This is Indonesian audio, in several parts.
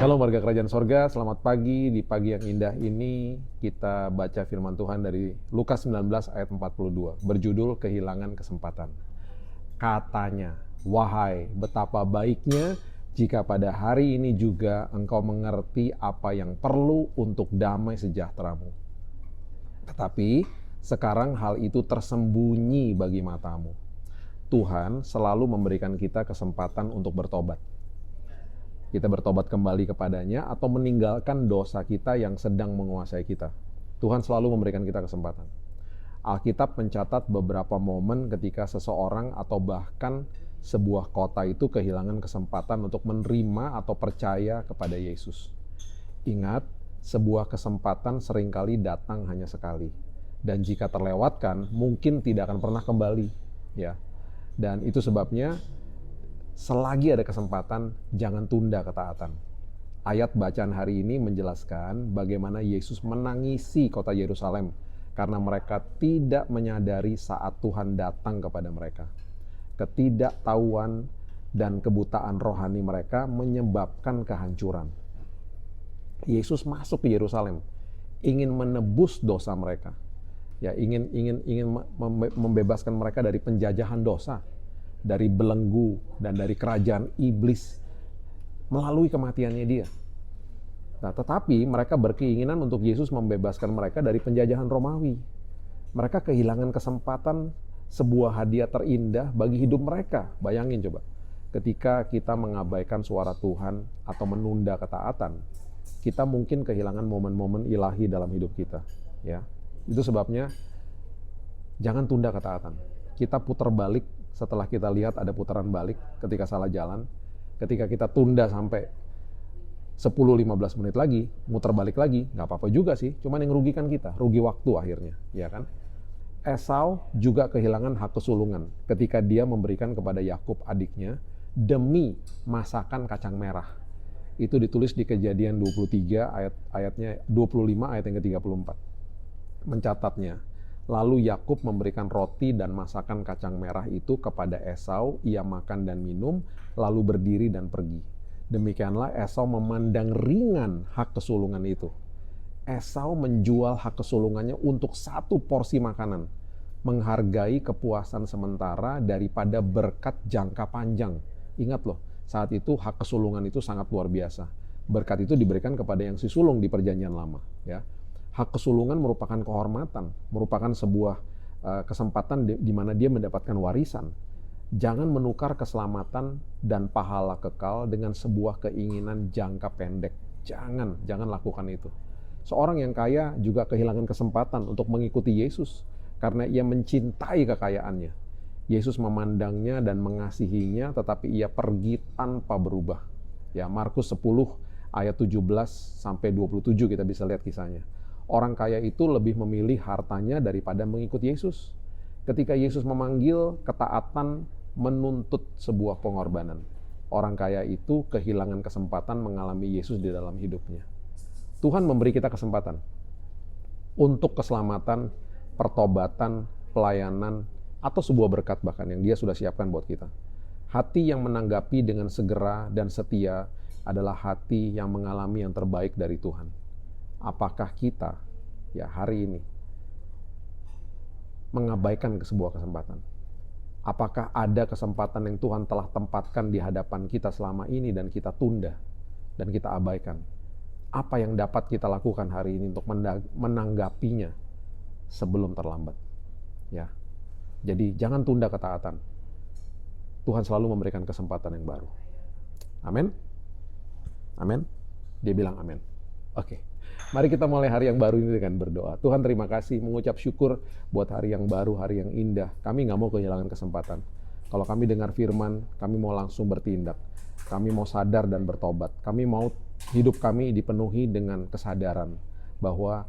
Shalom warga kerajaan sorga, selamat pagi. Di pagi yang indah ini kita baca firman Tuhan dari Lukas 19 ayat 42, berjudul Kehilangan Kesempatan. Katanya, wahai betapa baiknya jika pada hari ini juga engkau mengerti apa yang perlu untuk damai sejahteramu. Tetapi sekarang hal itu tersembunyi bagi matamu. Tuhan selalu memberikan kita kesempatan untuk bertobat. Kita bertobat kembali kepadanya atau meninggalkan dosa kita yang sedang menguasai kita. Tuhan selalu memberikan kita kesempatan. Alkitab mencatat beberapa momen ketika seseorang atau bahkan sebuah kota itu kehilangan kesempatan untuk menerima atau percaya kepada Yesus. Ingat, sebuah kesempatan seringkali datang hanya sekali. Dan jika terlewatkan, mungkin tidak akan pernah kembali. Ya. Dan itu sebabnya selagi ada kesempatan, jangan tunda ketaatan. Ayat bacaan hari ini menjelaskan bagaimana Yesus menangisi kota Yerusalem karena mereka tidak menyadari saat Tuhan datang kepada mereka. Ketidaktahuan dan kebutaan rohani mereka menyebabkan kehancuran. Yesus masuk ke Yerusalem, ingin menebus dosa mereka. Ya, ingin membebaskan mereka dari penjajahan dosa, dari belenggu dan dari kerajaan iblis melalui kematiannya dia. Nah, tetapi mereka berkeinginan untuk Yesus membebaskan mereka dari penjajahan Romawi. Mereka kehilangan kesempatan sebuah hadiah terindah bagi hidup mereka. Bayangin coba, ketika kita mengabaikan suara Tuhan atau menunda ketaatan, kita mungkin kehilangan momen-momen ilahi dalam hidup kita. Ya, itu sebabnya jangan tunda ketaatan. Kita putar balik setelah kita lihat ada putaran balik ketika salah jalan. Ketika kita tunda sampai 10-15 menit lagi, muter balik lagi, nggak apa-apa juga sih, cuman yang rugikan kita, rugi waktu akhirnya, ya kan? Esau juga kehilangan hak kesulungan ketika dia memberikan kepada Yakub adiknya demi masakan kacang merah. Itu ditulis di Kejadian 23 ayatnya 25 ayat yang ke-34. Mencatatnya, lalu Yakub memberikan roti dan masakan kacang merah itu kepada Esau, ia makan dan minum, lalu berdiri dan pergi. Demikianlah Esau memandang ringan hak kesulungan itu. Esau menjual hak kesulungannya untuk satu porsi makanan, menghargai kepuasan sementara daripada berkat jangka panjang. Ingat loh, saat itu hak kesulungan itu sangat luar biasa. Berkat itu diberikan kepada yang si sulung di perjanjian lama, ya. Hak kesulungan merupakan kehormatan, merupakan sebuah kesempatan di mana dia mendapatkan warisan. Jangan menukar keselamatan dan pahala kekal dengan sebuah keinginan jangka pendek. Jangan lakukan itu. Seorang yang kaya juga kehilangan kesempatan untuk mengikuti Yesus karena ia mencintai kekayaannya. Yesus memandangnya dan mengasihinya, tetapi ia pergi tanpa berubah. Ya, Markus 10 ayat 17 sampai 27 kita bisa lihat kisahnya. Orang kaya itu lebih memilih hartanya daripada mengikut Yesus. Ketika Yesus memanggil, ketaatan menuntut sebuah pengorbanan. Orang kaya itu kehilangan kesempatan mengalami Yesus di dalam hidupnya. Tuhan memberi kita kesempatan untuk keselamatan, pertobatan, pelayanan, atau sebuah berkat bahkan yang Dia sudah siapkan buat kita. Hati yang menanggapi dengan segera dan setia adalah hati yang mengalami yang terbaik dari Tuhan. Apakah kita ya hari ini mengabaikan sebuah kesempatan? Apakah ada kesempatan yang Tuhan telah tempatkan di hadapan kita selama ini dan kita tunda dan kita abaikan? Apa yang dapat kita lakukan hari ini untuk menanggapinya sebelum terlambat? Ya. Jadi jangan tunda ketaatan. Tuhan selalu memberikan kesempatan yang baru. Amin. Amin. Dia bilang amin. Oke. Mari kita mulai hari yang baru ini dengan berdoa. Tuhan, terima kasih, mengucap syukur buat hari yang baru, hari yang indah. Kami nggak mau kehilangan kesempatan. Kalau kami dengar firman, kami mau langsung bertindak. Kami mau sadar dan bertobat. Kami mau hidup kami dipenuhi dengan kesadaran bahwa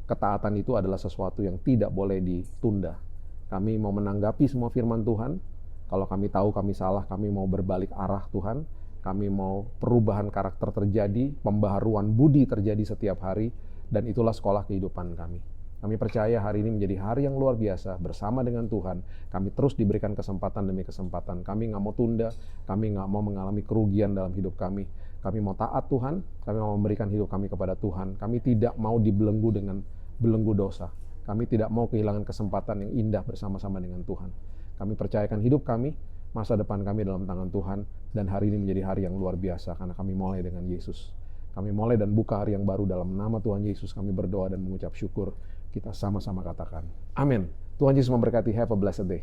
ketaatan itu adalah sesuatu yang tidak boleh ditunda. Kami mau menanggapi semua firman Tuhan. Kalau kami tahu kami salah, kami mau berbalik arah Tuhan. Kami mau perubahan karakter terjadi, pembaharuan budi terjadi setiap hari, dan itulah sekolah kehidupan kami. Kami percaya hari ini menjadi hari yang luar biasa bersama dengan Tuhan. Kami terus diberikan kesempatan demi kesempatan. Kami nggak mau tunda, kami nggak mau mengalami kerugian dalam hidup kami. Kami mau taat Tuhan, kami mau memberikan hidup kami kepada Tuhan. Kami tidak mau dibelenggu dengan belenggu dosa. Kami tidak mau kehilangan kesempatan yang indah bersama-sama dengan Tuhan. Kami percayakan hidup kami, masa depan kami dalam tangan Tuhan, dan hari ini menjadi hari yang luar biasa karena kami mulai dengan Yesus. Kami mulai dan buka hari yang baru dalam nama Tuhan Yesus. Kami berdoa dan mengucap syukur. Kita sama-sama katakan, amin. Tuhan Yesus memberkati. Have a blessed day.